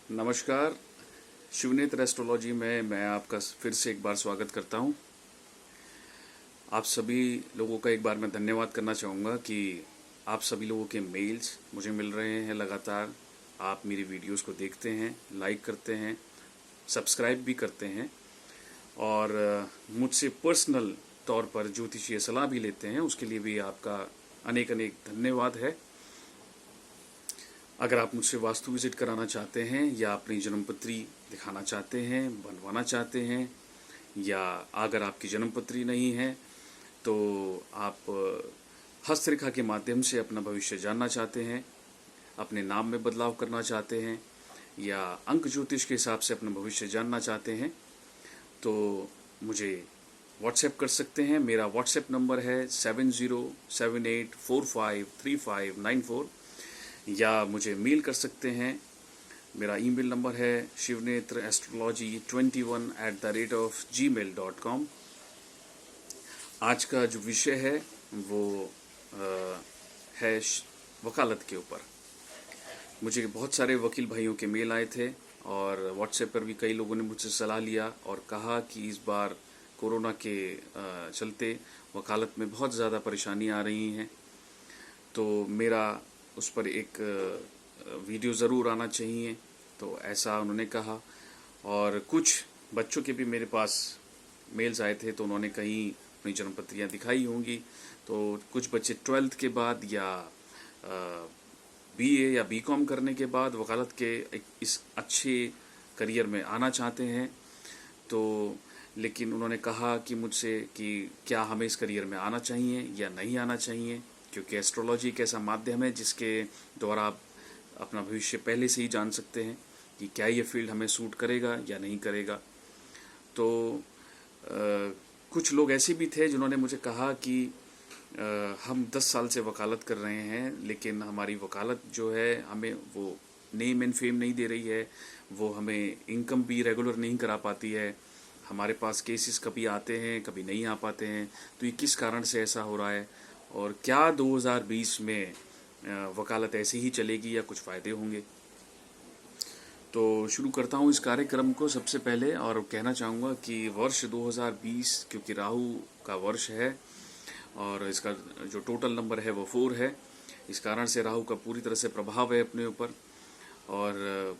नमस्कार। शिवनेत्र एस्ट्रोलॉजी में मैं आपका फिर से एक बार स्वागत करता हूं। आप सभी लोगों का एक बार मैं धन्यवाद करना चाहूँगा कि आप सभी लोगों के मेल्स मुझे मिल रहे हैं लगातार। आप मेरी वीडियोस को देखते हैं, लाइक करते हैं, सब्सक्राइब भी करते हैं और मुझसे पर्सनल तौर पर ज्योतिषीय सलाह भी लेते हैं। उसके लिए भी आपका अनेक अनेक धन्यवाद है। अगर आप मुझसे वास्तु विजिट कराना चाहते हैं या अपनी जन्मपत्री दिखाना चाहते हैं, बनवाना चाहते हैं, या अगर आपकी जन्मपत्री नहीं है तो आप हस्तरेखा के माध्यम से अपना भविष्य जानना चाहते हैं, अपने नाम में बदलाव करना चाहते हैं, या अंक ज्योतिष के हिसाब से अपना भविष्य जानना चाहते हैं तो मुझे व्हाट्सएप कर सकते हैं। मेरा व्हाट्सएप नंबर है 7078453594, या मुझे मेल कर सकते हैं। मेरा ईमेल नंबर है shivnetrastrology21@gmail.com। आज का जो विषय है वो है वकालत के ऊपर। मुझे बहुत सारे वकील भाइयों के मेल आए थे और व्हाट्सएप पर भी कई लोगों ने मुझसे सलाह लिया और कहा कि इस बार कोरोना के चलते वकालत में बहुत ज़्यादा परेशानी आ रही हैं, तो मेरा उस पर एक वीडियो ज़रूर आना चाहिए। तो ऐसा उन्होंने कहा। और कुछ बच्चों के भी मेरे पास मेल्स आए थे, तो उन्होंने कहीं अपनी जन्मपत्रियाँ दिखाई होंगी। तो कुछ बच्चे 12th के बाद या बीए या बीकॉम करने के बाद वकालत के इस अच्छे करियर में आना चाहते हैं। तो लेकिन उन्होंने कहा कि मुझसे कि क्या हमें इस करियर में आना चाहिए या नहीं आना चाहिए, क्योंकि एस्ट्रोलॉजी एक ऐसा माध्यम है जिसके द्वारा आप अपना भविष्य पहले से ही जान सकते हैं कि क्या ये फील्ड हमें सूट करेगा या नहीं करेगा। तो कुछ लोग ऐसे भी थे जिन्होंने मुझे कहा कि हम 10 साल से वकालत कर रहे हैं, लेकिन हमारी वकालत जो है हमें वो नेम एंड फेम नहीं दे रही है, वो हमें इनकम भी रेगुलर नहीं करा पाती है। हमारे पास केसेस कभी आते हैं, कभी नहीं आ पाते हैं। तो ये किस कारण से ऐसा हो रहा है, और क्या 2020 में वकालत ऐसे ही चलेगी या कुछ फ़ायदे होंगे। तो शुरू करता हूँ इस कार्यक्रम को। सबसे पहले और कहना चाहूँगा कि वर्ष 2020 क्योंकि राहु का वर्ष है और इसका जो टोटल नंबर है वो 4 है। इस कारण से राहु का पूरी तरह से प्रभाव है अपने ऊपर। और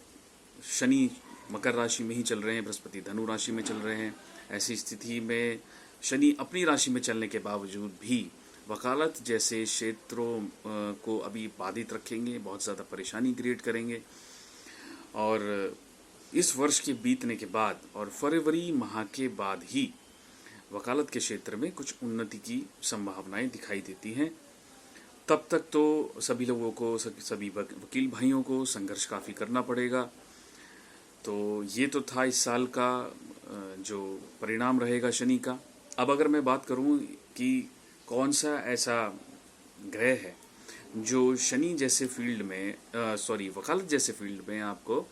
शनि मकर राशि में ही चल रहे हैं, बृहस्पति धनु राशि में चल रहे हैं। ऐसी स्थिति में शनि अपनी राशि में चलने के बावजूद भी वकालत जैसे क्षेत्रों को अभी बाधित रखेंगे, बहुत ज़्यादा परेशानी क्रिएट करेंगे। और इस वर्ष के बीतने के बाद और फरवरी माह के बाद ही वकालत के क्षेत्र में कुछ उन्नति की संभावनाएं दिखाई देती हैं। तब तक तो सभी लोगों को, सभी वकील भाइयों को संघर्ष काफ़ी करना पड़ेगा। तो ये तो था इस साल का जो परिणाम रहेगा शनि का। अब अगर मैं बात करूं कि कौन सा ऐसा ग्रह है जो शनि जैसे फील्ड में वकालत जैसे फील्ड में आपको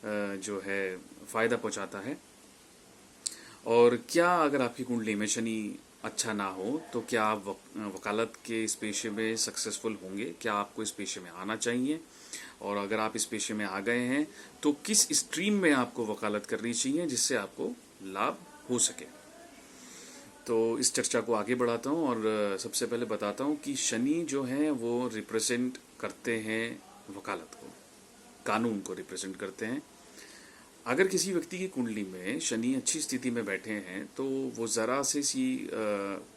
जो है फ़ायदा पहुंचाता है, और क्या अगर आपकी कुंडली में शनि अच्छा ना हो तो क्या आप वकालत के इस पेशे में सक्सेसफुल होंगे, क्या आपको इस पेशे में आना चाहिए, और अगर आप इस पेशे में आ गए हैं तो किस स्ट्रीम में आपको वकालत करनी चाहिए जिससे आपको लाभ हो सके। तो इस चर्चा को आगे बढ़ाता हूँ और सबसे पहले बताता हूँ कि शनि जो है वो रिप्रेजेंट करते हैं वकालत को, कानून को रिप्रेजेंट करते हैं। अगर किसी व्यक्ति की कुंडली में शनि अच्छी स्थिति में बैठे हैं तो वो ज़रा से सी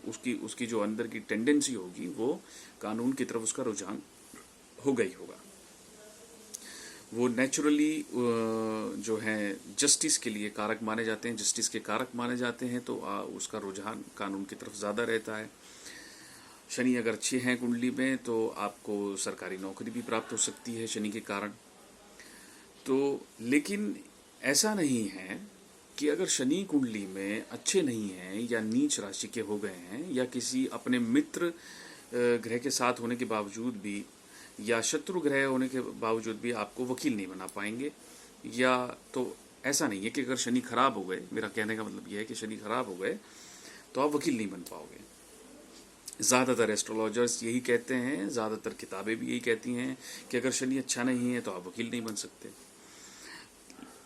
उसकी जो अंदर की टेंडेंसी होगी वो कानून की तरफ उसका रुझान होगा ही होगा। वो नेचुरली जो है जस्टिस के लिए कारक माने जाते हैं, जस्टिस के कारक माने जाते हैं, तो उसका रुझान कानून की तरफ ज़्यादा रहता है। शनि अगर अच्छे हैं कुंडली में तो आपको सरकारी नौकरी भी प्राप्त हो सकती है शनि के कारण। तो लेकिन ऐसा नहीं है कि अगर शनि कुंडली में अच्छे नहीं हैं या नीच राशि के हो गए हैं या किसी अपने मित्र ग्रह के साथ होने के बावजूद भी या शत्रु ग्रह होने के बावजूद भी आपको वकील नहीं बना पाएंगे, या तो ऐसा नहीं है कि अगर शनि खराब हो गए, मेरा कहने का मतलब यह है कि शनि खराब हो गए तो आप वकील नहीं बन पाओगे। ज़्यादातर एस्ट्रोलॉजर्स यही कहते हैं, ज़्यादातर किताबें भी यही कहती हैं कि अगर शनि अच्छा नहीं है तो आप वकील नहीं बन सकते।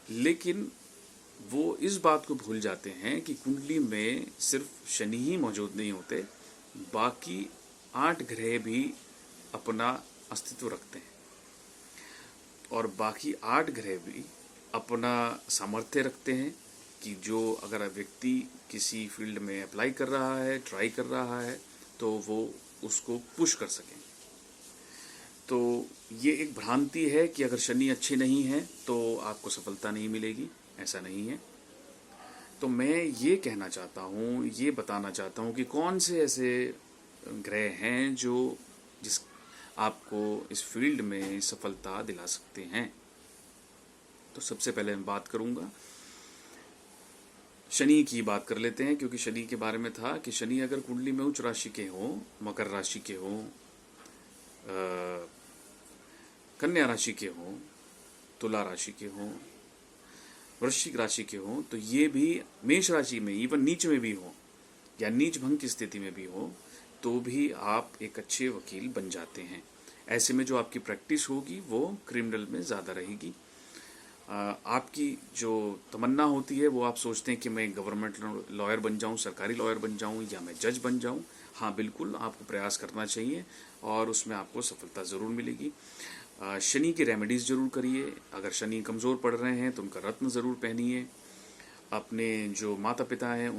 लेकिन वो इस बात को भूल जाते हैं कि कुंडली में सिर्फ शनि ही मौजूद नहीं होते, बाकी 8 ग्रह भी अपना अस्तित्व रखते हैं और बाकी 8 ग्रह भी अपना सामर्थ्य रखते हैं कि जो अगर व्यक्ति किसी फील्ड में अप्लाई कर रहा है, ट्राई कर रहा है, तो वो उसको पुश कर सकें। तो ये एक भ्रांति है कि अगर शनि अच्छे नहीं हैं तो आपको सफलता नहीं मिलेगी, ऐसा नहीं है। तो मैं ये कहना चाहता हूँ, ये बताना चाहता हूँ कि कौन से ऐसे ग्रह हैं जो जिस आपको इस फील्ड में सफलता दिला सकते हैं। तो सबसे पहले मैं बात करूँगा शनि की बात कर लेते हैं, क्योंकि शनि के बारे में था कि शनि अगर कुंडली में उच्च राशि के हों, मकर राशि के हों, कन्या राशि के हों, तुला राशि के हों, वृश्चिक राशि के हों, तो ये भी मेष राशि में इवन नीच में भी हों या नीच भंग की स्थिति में भी हो, तो भी आप एक अच्छे वकील बन जाते हैं। ऐसे में जो आपकी प्रैक्टिस होगी वो क्रिमिनल में ज़्यादा रहेगी। आपकी जो तमन्ना होती है वो आप सोचते हैं कि मैं गवर्नमेंट लॉयर बन जाऊं, सरकारी लॉयर बन जाऊं या मैं जज बन जाऊं। हाँ, बिल्कुल आपको प्रयास करना चाहिए और उसमें आपको सफलता ज़रूर मिलेगी। शनि की रेमेडीज़ ज़रूर करिए। अगर शनि कमज़ोर पड़ रहे हैं तो उनका रत्न ज़रूर पहनिए। अपने जो माता पिता हैं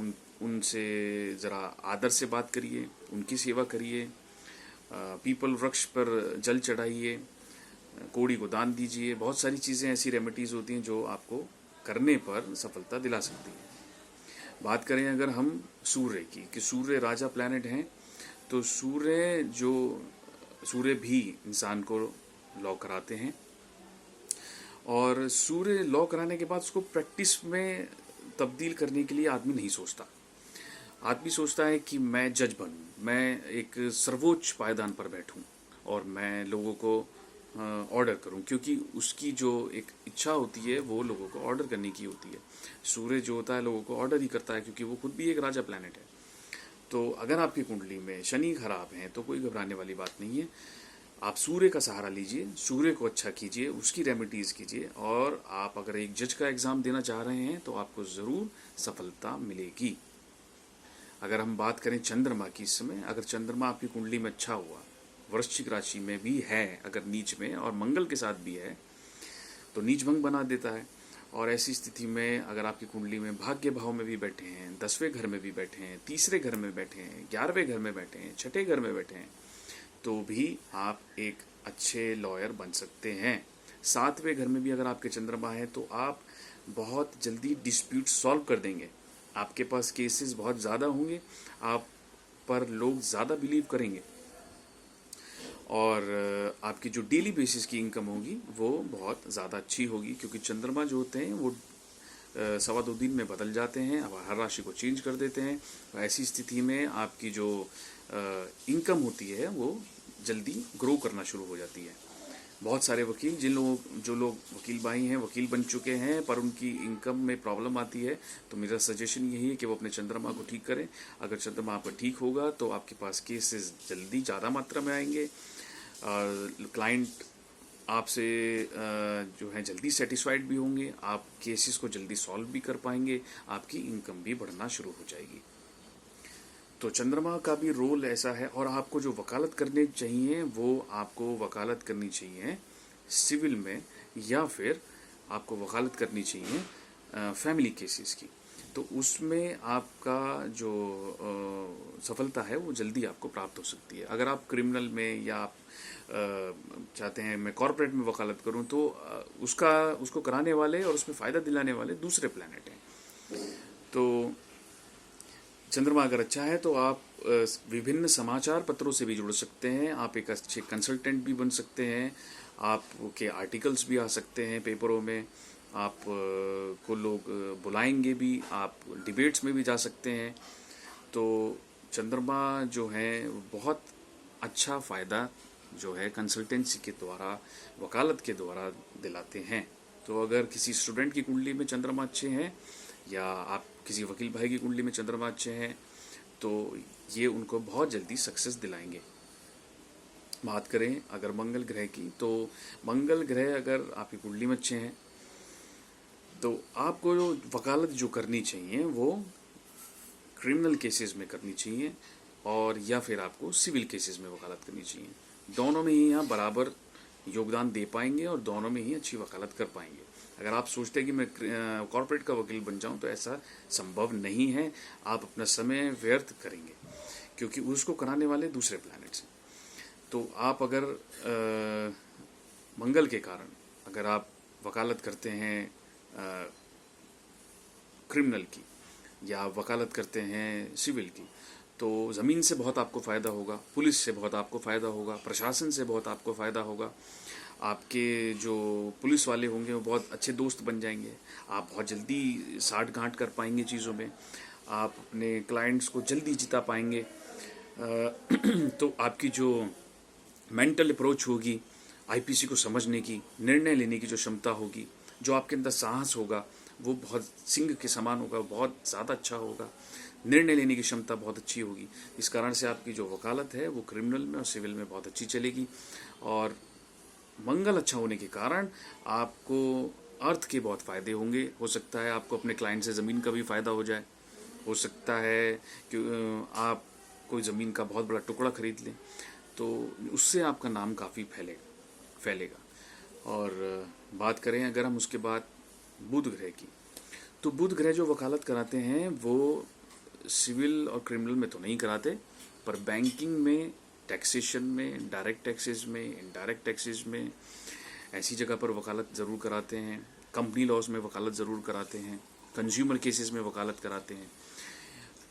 उनसे ज़रा आदर से बात करिए, उनकी सेवा करिए। पीपल वृक्ष पर जल चढ़ाइए, कोड़ी को दान दीजिए। बहुत सारी चीज़ें ऐसी रेमेडीज़ होती हैं जो आपको करने पर सफलता दिला सकती है। बात करें अगर हम सूर्य की, कि सूर्य राजा प्लैनेट हैं, तो सूर्य भी इंसान को लॉ कराते हैं और सूर्य लॉ कराने के बाद उसको प्रैक्टिस में तब्दील करने के लिए आदमी नहीं सोचता। आदमी सोचता है कि मैं जज बनूं, मैं एक सर्वोच्च पायदान पर बैठूं और मैं लोगों को ऑर्डर करूं, क्योंकि उसकी जो एक इच्छा होती है वो लोगों को ऑर्डर करने की होती है। सूर्य जो होता है लोगों को ऑर्डर ही करता है, क्योंकि वो खुद भी एक राजा प्लैनेट है। तो अगर आपकी कुंडली में शनि खराब है तो कोई घबराने वाली बात नहीं है। आप सूर्य का सहारा लीजिए, सूर्य को अच्छा कीजिए, उसकी रेमेडीज़ कीजिए और आप अगर एक जज का एग्ज़ाम देना चाह रहे हैं तो आपको ज़रूर सफलता मिलेगी। अगर हम बात करें चंद्रमा की, इस समय अगर चंद्रमा आपकी कुंडली में अच्छा हुआ, वृश्चिक राशि में भी है अगर नीच में, और मंगल के साथ भी है, तो नीच भंग बना देता है। और ऐसी स्थिति में अगर आपकी कुंडली में भाग्य भाव में भी बैठे हैं, 10वें घर में भी बैठे हैं, तीसरे घर में बैठे हैं, 11वें घर में बैठे हैं, छठे घर में बैठे हैं, तो भी आप एक अच्छे लॉयर बन सकते हैं। 7वें घर में भी अगर आपके चंद्रमा है तो आप बहुत जल्दी डिस्प्यूट सॉल्व कर देंगे। आपके पास केसेस बहुत ज़्यादा होंगे, आप पर लोग ज़्यादा बिलीव करेंगे और आपकी जो डेली बेसिस की इनकम होगी वो बहुत ज़्यादा अच्छी होगी, क्योंकि चंद्रमा जो होते हैं वो 1.25 दिन में बदल जाते हैं, अब हर राशि को चेंज कर देते हैं। तो ऐसी स्थिति में आपकी जो इनकम होती है वो जल्दी ग्रो करना शुरू हो जाती है। बहुत सारे वकील जो लोग वकील भाई हैं, वकील बन चुके हैं, पर उनकी इनकम में प्रॉब्लम आती है, तो मेरा सजेशन यही है कि वो अपने चंद्रमा को ठीक करें। अगर चंद्रमा आपका ठीक होगा तो आपके पास केसेस जल्दी ज़्यादा मात्रा में आएंगे, क्लाइंट आपसे जो है जल्दी सेटिस्फाइड भी होंगे, आप केसेस को जल्दी सॉल्व भी कर पाएंगे, आपकी इनकम भी बढ़ना शुरू हो जाएगी। तो चंद्रमा का भी रोल ऐसा है। और आपको जो वकालत करनी चाहिए वो आपको वकालत करनी चाहिए सिविल में, या फिर आपको वकालत करनी चाहिए फैमिली केसेस की। तो उसमें आपका जो सफलता है वो जल्दी आपको प्राप्त हो सकती है। अगर आप क्रिमिनल में या आप चाहते हैं मैं कॉर्पोरेट में वकालत करूं, तो उसको कराने वाले और उसमें फ़ायदा दिलाने वाले दूसरे प्लैनेट हैं। तो चंद्रमा अगर अच्छा है तो आप विभिन्न समाचार पत्रों से भी जुड़ सकते हैं, आप एक अच्छे कंसल्टेंट भी बन सकते हैं, आपके आर्टिकल्स भी आ सकते हैं पेपरों में, आप को लोग बुलाएंगे भी, आप डिबेट्स में भी जा सकते हैं। तो चंद्रमा जो है बहुत अच्छा फ़ायदा जो है कंसल्टेंसी के द्वारा, वकालत के द्वारा दिलाते हैं। तो अगर किसी स्टूडेंट की कुंडली में चंद्रमा अच्छे हैं या आप किसी वकील भाई की कुंडली में चंद्रमा अच्छे हैं, तो ये उनको बहुत जल्दी सक्सेस दिलाएंगे। बात करें अगर मंगल ग्रह की, तो मंगल ग्रह अगर आपकी कुंडली में अच्छे हैं तो आपको जो वकालत जो करनी चाहिए वो क्रिमिनल केसेस में करनी चाहिए, और या फिर आपको सिविल केसेस में वकालत करनी चाहिए। दोनों में ही आप बराबर योगदान दे पाएंगे और दोनों में ही अच्छी वकालत कर पाएंगे। अगर आप सोचते हैं कि मैं कॉर्पोरेट का वकील बन जाऊं, तो ऐसा संभव नहीं है। आप अपना समय व्यर्थ करेंगे, क्योंकि उसको कराने वाले दूसरे प्लैनेट्स हैं। तो आप अगर मंगल के कारण अगर आप वकालत करते हैं क्रिमिनल की, या वकालत करते हैं सिविल की, तो ज़मीन से बहुत आपको फ़ायदा होगा, पुलिस से बहुत आपको फ़ायदा होगा, प्रशासन से बहुत आपको फ़ायदा होगा। आपके जो पुलिस वाले होंगे वो बहुत अच्छे दोस्त बन जाएंगे। आप बहुत जल्दी साठ गांठ कर पाएंगे चीज़ों में। आप अपने क्लाइंट्स को जल्दी जिता पाएंगे। तो आपकी जो मेंटल अप्रोच होगी, आईपीसी को समझने की, निर्णय लेने की जो क्षमता होगी, जो आपके अंदर साहस होगा, वो बहुत सिंह के समान होगा, बहुत ज़्यादा अच्छा होगा। निर्णय लेने की क्षमता बहुत अच्छी होगी। इस कारण से आपकी जो वकालत है वो क्रिमिनल में और सिविल में बहुत अच्छी चलेगी। और मंगल अच्छा होने के कारण आपको अर्थ के बहुत फ़ायदे होंगे। हो सकता है आपको अपने क्लाइंट से ज़मीन का भी फ़ायदा हो जाए। हो सकता है कि आप कोई ज़मीन का बहुत बड़ा टुकड़ा खरीद लें, तो उससे आपका नाम काफ़ी फैलेगा। और बात करें अगर हम उसके बाद बुध ग्रह की, तो बुध ग्रह जो वकालत कराते हैं वो सिविल और क्रिमिनल में तो नहीं कराते, पर बैंकिंग में, टैक्सेशन में, डायरेक्ट टैक्सेस में, इनडायरेक्ट टैक्सेस में, ऐसी जगह पर वकालत ज़रूर कराते हैं। कंपनी लॉज में वकालत ज़रूर कराते हैं। कंज्यूमर केसेस में वकालत कराते हैं।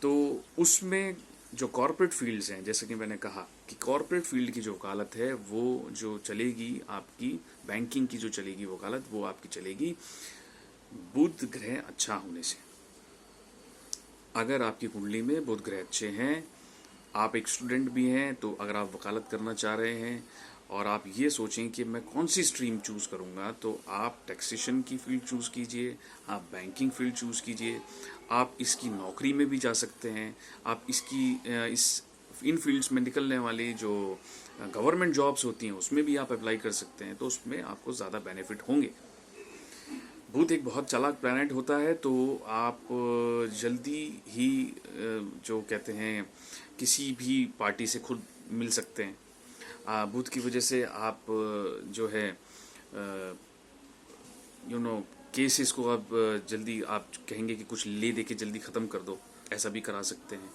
तो उसमें जो कॉरपोरेट फील्ड्स हैं, जैसे कि मैंने कहा कि कॉरपोरेट फील्ड की जो वकालत है वो जो चलेगी आपकी, बैंकिंग की जो चलेगी वकालत, वो आपकी चलेगी बुध ग्रह अच्छा होने से। अगर आपकी कुंडली में बुध ग्रह अच्छे हैं, आप एक स्टूडेंट भी हैं, तो अगर आप वकालत करना चाह रहे हैं और आप ये सोचें कि मैं कौन सी स्ट्रीम चूज़ करूँगा, तो आप टैक्सेशन की फील्ड चूज़ कीजिए, आप बैंकिंग फील्ड चूज़ कीजिए। आप इसकी नौकरी में भी जा सकते हैं। आप इन फील्ड्स में निकलने वाली जो गवर्नमेंट जॉब्स होती हैं उसमें भी आप अप्लाई कर सकते हैं, तो उसमें आपको ज़्यादा बेनिफिट होंगे। बुध एक बहुत चालाक प्लैनेट होता है, तो आप जल्दी ही जो कहते हैं किसी भी पार्टी से खुद मिल सकते हैं। बुध की वजह से आप जो है केसेस को आप जल्दी, आप कहेंगे कि कुछ ले दे के जल्दी ख़त्म कर दो, ऐसा भी करा सकते हैं।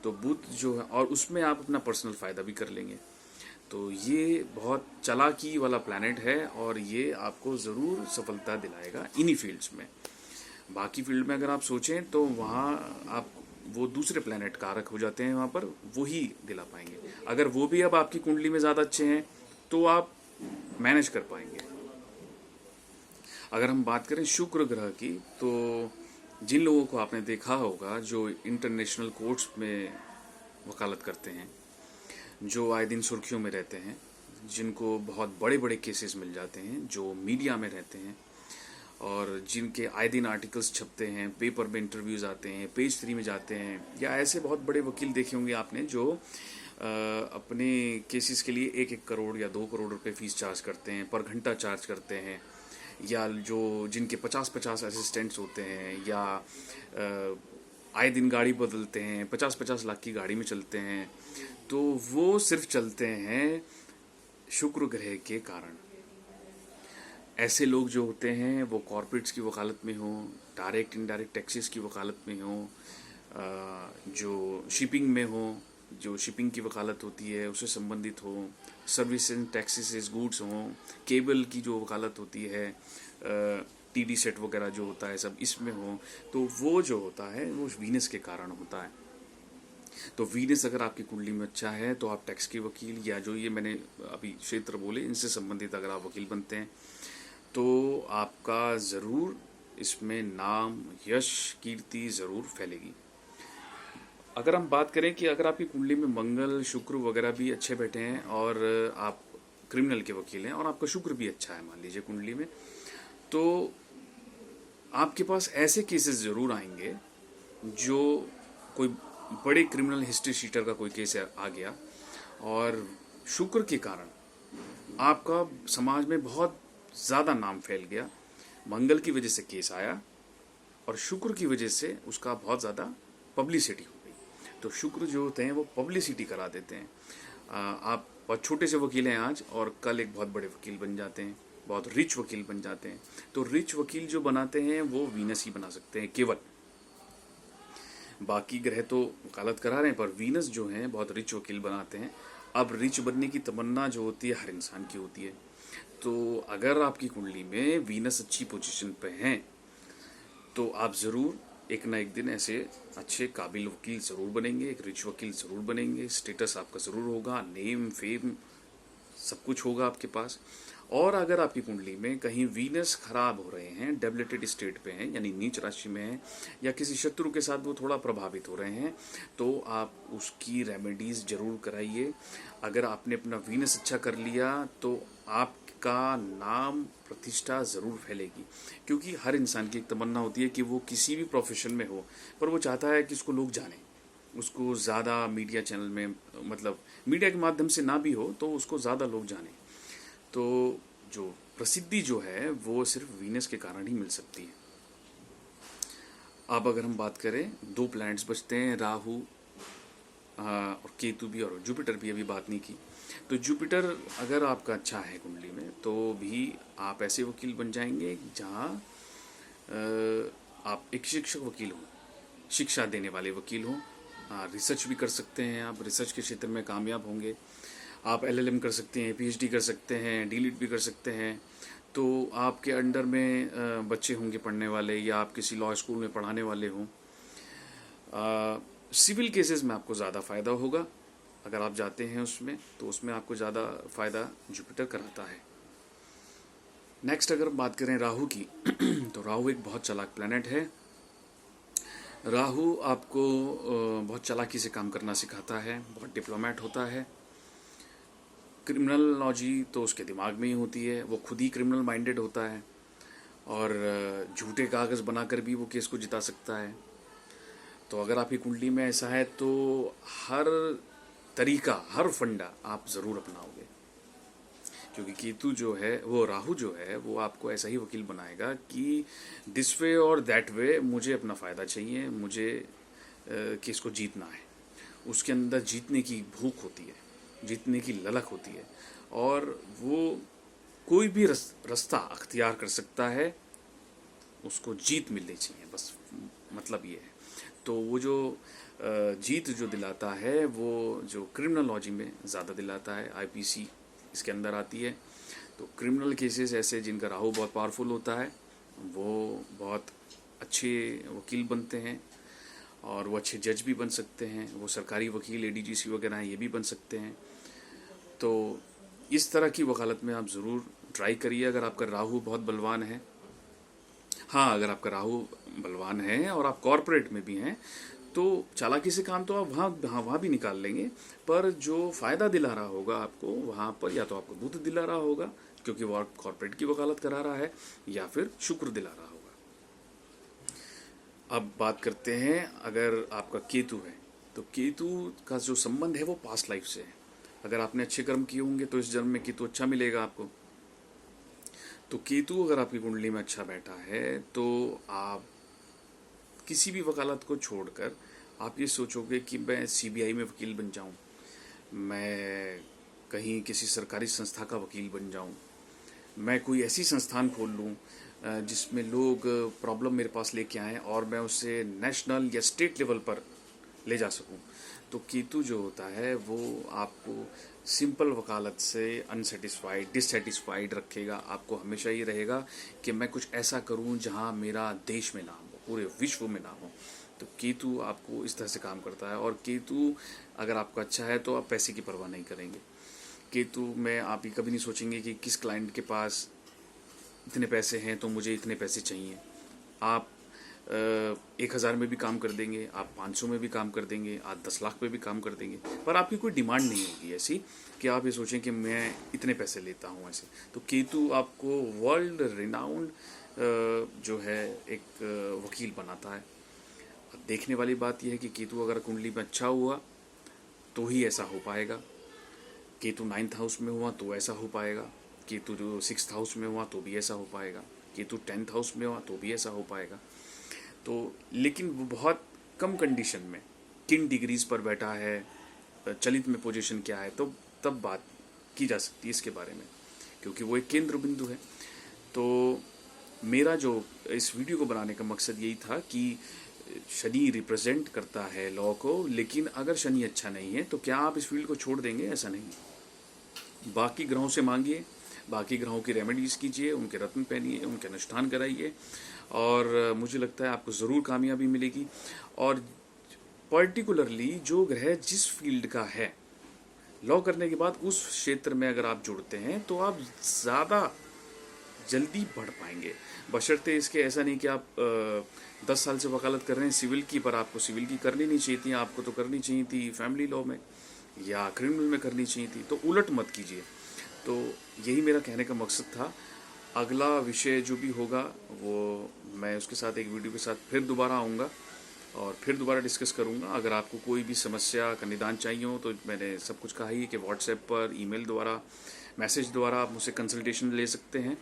तो बुध जो है, और उसमें आप अपना पर्सनल फ़ायदा भी कर लेंगे। तो ये बहुत चालाकी वाला प्लैनेट है और ये आपको ज़रूर सफलता दिलाएगा इन्हीं फील्ड्स में। बाकी फील्ड में अगर आप सोचें तो वहाँ आप वो दूसरे प्लैनेट कारक हो जाते हैं, वहाँ पर वही दिला पाएंगे। अगर वो भी अब आपकी कुंडली में ज़्यादा अच्छे हैं तो आप मैनेज कर पाएंगे। अगर हम बात करें शुक्र ग्रह की, तो जिन लोगों को आपने देखा होगा जो इंटरनेशनल कोर्ट्स में वकालत करते हैं, जो आए दिन सुर्खियों में रहते हैं, जिनको बहुत बड़े बड़े केसेस मिल जाते हैं, जो मीडिया में रहते हैं और जिनके आए दिन आर्टिकल्स छपते हैं, पेपर में इंटरव्यूज़ आते हैं, पेज 3 में जाते हैं, या ऐसे बहुत बड़े वकील देखे होंगे आपने जो अपने केसेस के लिए 1-1 करोड़ या 2 करोड़ रुपए फीस चार्ज करते हैं, पर घंटा चार्ज करते हैं, या जो जिनके 50-50 असिस्टेंट्स होते हैं, या आए दिन गाड़ी बदलते हैं, 50-50 लाख की गाड़ी में चलते हैं, तो वो सिर्फ चलते हैं शुक्र ग्रह के कारण। ऐसे लोग जो होते हैं वो कॉर्पोरेट्स की वकालत में हों, डायरेक्ट इनडायरेक्ट टैक्सेस की वकालत में हों, जो शिपिंग में हों, जो शिपिंग की वकालत होती है उससे संबंधित हो, सर्विस एंड टैक्सेस गुड्स हों, केबल की जो वकालत होती है, टीडी सेट वगैरह जो होता है सब इसमें हो, तो वो जो होता है वो वीनस के कारण होता है। तो वीनस अगर आपकी कुंडली में अच्छा है तो आप टैक्स के वकील या जो ये मैंने अभी क्षेत्र बोले इनसे संबंधित अगर आप वकील बनते हैं तो आपका ज़रूर इसमें नाम, यश, कीर्ति ज़रूर फैलेगी। अगर हम बात करें कि अगर आपकी कुंडली में मंगल, शुक्र वगैरह भी अच्छे बैठे हैं और आप क्रिमिनल के वकील हैं और आपका शुक्र भी अच्छा है मान लीजिए कुंडली में, तो आपके पास ऐसे केसेस ज़रूर आएंगे जो कोई बड़े क्रिमिनल हिस्ट्री शीटर का कोई केस आ गया और शुक्र के कारण आपका समाज में बहुत ज़्यादा नाम फैल गया, मंगल की वजह से केस आया और शुक्र की वजह से उसका बहुत ज़्यादा पब्लिसिटी हो गई। तो शुक्र जो होते हैं वो पब्लिसिटी करा देते हैं। आप बहुत छोटे से वकील हैं आज और कल एक बहुत बड़े वकील बन जाते हैं, बहुत रिच वकील बन जाते हैं। तो रिच वकील जो बनाते हैं वो वीनस ही बना सकते हैं केवल, बाकी ग्रह तो वकालत करा रहे हैं, पर वीनस जो हैं बहुत रिच वकील बनाते हैं। अब रिच बनने की तमन्ना जो होती है हर इंसान की होती है। तो अगर आपकी कुंडली में वीनस अच्छी पोजीशन पे हैं तो आप ज़रूर एक ना एक दिन ऐसे अच्छे काबिल वकील ज़रूर बनेंगे, एक रिच वकील ज़रूर बनेंगे, स्टेटस आपका ज़रूर होगा, नेम फेम सब कुछ होगा आपके पास। और अगर आपकी कुंडली में कहीं वीनस खराब हो रहे हैं, डेबिलिटेड स्टेट पे हैं, यानी नीच राशि में हैं, या किसी शत्रु के साथ वो थोड़ा प्रभावित हो रहे हैं, तो आप उसकी रेमेडीज़ जरूर कराइए। अगर आपने अपना वीनस अच्छा कर लिया तो आपका नाम प्रतिष्ठा ज़रूर फैलेगी, क्योंकि हर इंसान की एक तमन्ना होती है कि वो किसी भी प्रोफेशन में हो, पर वो चाहता है कि उसको लोग जाने, उसको ज़्यादा मीडिया चैनल में, मतलब मीडिया के माध्यम से ना भी हो तो उसको ज़्यादा लोग जाने। तो जो प्रसिद्धि जो है वो सिर्फ वीनस के कारण ही मिल सकती है। अब अगर हम बात करें, दो प्लैनेट्स बचते हैं, राहु और केतु भी, और जुपिटर भी अभी बात नहीं की। तो जुपिटर अगर आपका अच्छा है कुंडली में तो भी आप ऐसे वकील बन जाएंगे जहाँ आप एक शिक्षक वकील हो, शिक्षा देने वाले वकील हो। रिसर्च भी कर सकते हैं, आप रिसर्च के क्षेत्र में कामयाब होंगे। आप एलएलएम कर सकते हैं, पीएचडी कर सकते हैं, डीलिट भी कर सकते हैं। तो आपके अंडर में बच्चे होंगे पढ़ने वाले, या आप किसी लॉ स्कूल में पढ़ाने वाले हों। सिविल केसेस में आपको ज़्यादा फ़ायदा होगा अगर आप जाते हैं उसमें, तो उसमें आपको ज़्यादा फ़ायदा जुपिटर कराता है। नेक्स्ट अगर बात करें राहु की तो राहु एक बहुत चालाक प्लैनेट है। राहु आपको बहुत चालाकी से काम करना सिखाता है, बहुत डिप्लोमेट होता है। क्रिमिनलॉजी तो उसके दिमाग में ही होती है, वो खुद ही क्रिमिनल माइंडेड होता है, और झूठे कागज़ बनाकर भी वो केस को जिता सकता है। तो अगर आपकी कुंडली में ऐसा है तो हर तरीका, हर फंडा आप ज़रूर अपनाओगे, क्योंकि केतु जो है, वो राहु जो है, वो आपको ऐसा ही वकील बनाएगा कि दिस वे और दैट वे मुझे अपना फ़ायदा चाहिए, मुझे केस को जीतना है। उसके अंदर जीतने की भूख होती है, जीतने की ललक होती है, और वो कोई भी रास्ता अख्तियार कर सकता है, उसको जीत मिलनी चाहिए, बस मतलब ये है। तो वो जो जीत जो दिलाता है, वो जो क्रिमिनोलॉजी में ज़्यादा दिलाता है, आईपीसी इसके अंदर आती है। तो क्रिमिनल केसेस ऐसे जिनका राहु बहुत पावरफुल होता है, वो बहुत अच्छे वकील बनते हैं, और वो अच्छे जज भी बन सकते हैं, वो सरकारी वकील एडीजीसी वगैरह हैं, ये भी बन सकते हैं। तो इस तरह की वकालत में आप ज़रूर ट्राई करिए अगर आपका राहु बहुत बलवान है। हाँ, अगर आपका राहु बलवान है और आप कॉरपोरेट में भी हैं तो चालाकी से काम तो आप वहाँ भी निकाल लेंगे, पर जो फ़ायदा दिला रहा होगा आपको वहाँ पर, या तो आपको बुध दिला रहा होगा क्योंकि वो कॉरपोरेट की वकालत करा रहा है, या फिर शुक्र दिला रहा होगा। अब बात करते हैं, अगर आपका केतु है तो केतु का जो संबंध है वो पास्ट लाइफ से है। अगर आपने अच्छे कर्म किए होंगे तो इस जन्म में केतु अच्छा मिलेगा आपको। तो केतु अगर आपकी कुंडली में अच्छा बैठा है तो आप किसी भी वकालत को छोड़कर आप ये सोचोगे कि मैं सीबीआई में वकील बन जाऊं, मैं कहीं किसी सरकारी संस्था का वकील बन जाऊं, मैं कोई ऐसी संस्थान खोल लूं जिसमें लोग प्रॉब्लम मेरे पास लेके आएँ और मैं उसे नेशनल या स्टेट लेवल पर ले जा सकूं। तो केतु जो होता है वो आपको सिंपल वकालत से अनसेटिस्फाइड, डिससेटिस्फाइड रखेगा। आपको हमेशा ये रहेगा कि मैं कुछ ऐसा करूं जहां मेरा देश में नाम हो, पूरे विश्व में नाम हो। तो केतु आपको इस तरह से काम करता है। और केतु अगर आपका अच्छा है तो आप पैसे की परवाह नहीं करेंगे। केतु में आप ये कभी नहीं सोचेंगे कि किस क्लाइंट के पास इतने पैसे हैं तो मुझे इतने पैसे चाहिए। आप 1,000 में भी काम कर देंगे, आप 500 में भी काम कर देंगे, आप 10 लाख में भी काम कर देंगे, पर आपकी कोई डिमांड नहीं होगी ऐसी कि आप ये सोचें कि मैं इतने पैसे लेता हूँ ऐसे। तो केतु आपको वर्ल्ड रिनाउंड जो है एक वकील बनाता है। अब देखने वाली बात यह है कि केतु अगर कुंडली में अच्छा हुआ तो ही ऐसा हो पाएगा, केतु 9th हाउस में हुआ तो ऐसा हो पाएगा, केतु जो 6th हाउस में हुआ तो भी ऐसा हो पाएगा। कि तू 10th हाउस में हो तो भी ऐसा हो पाएगा। तो लेकिन वो बहुत कम कंडीशन में, किन डिग्रीज पर बैठा है, चलित में पोजीशन क्या है, तो तब बात की जा सकती है इसके बारे में, क्योंकि वो एक केंद्र बिंदु है। तो मेरा जो इस वीडियो को बनाने का मकसद यही था कि शनि रिप्रेजेंट करता है लॉ को, लेकिन अगर शनि अच्छा नहीं है तो क्या आप इस फील्ड को छोड़ देंगे? ऐसा नहीं। बाकी ग्रहों से मांगिए, बाकी ग्रहों की रेमेडीज कीजिए, उनके रत्न पहनिए, उनके अनुष्ठान कराइए, और मुझे लगता है आपको ज़रूर कामयाबी मिलेगी। और पर्टिकुलरली जो ग्रह जिस फील्ड का है, लॉ करने के बाद उस क्षेत्र में अगर आप जुड़ते हैं तो आप ज़्यादा जल्दी बढ़ पाएंगे। बशर्ते इसके ऐसा नहीं कि आप 10 साल से वकालत कर रहे हैं सिविल की, पर आपको सिविल की करनी नहीं चाहिए थी, आपको तो करनी चाहिए थी फैमिली लॉ में या क्रिमिनल में करनी चाहिए थी, तो उलट मत कीजिए। तो यही मेरा कहने का मकसद था। अगला विषय जो भी होगा वो मैं उसके साथ एक वीडियो के साथ फिर दोबारा आऊँगा और फिर दोबारा डिस्कस करूँगा। अगर आपको कोई भी समस्या का निदान चाहिए हो तो मैंने सब कुछ कहा ही कि व्हाट्सएप पर, ईमेल द्वारा, मैसेज द्वारा आप मुझसे कंसल्टेशन ले सकते हैं।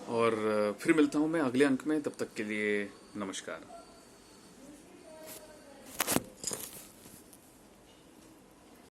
और फिर मिलता हूँ मैं अगले अंक में, तब तक के लिए नमस्कार।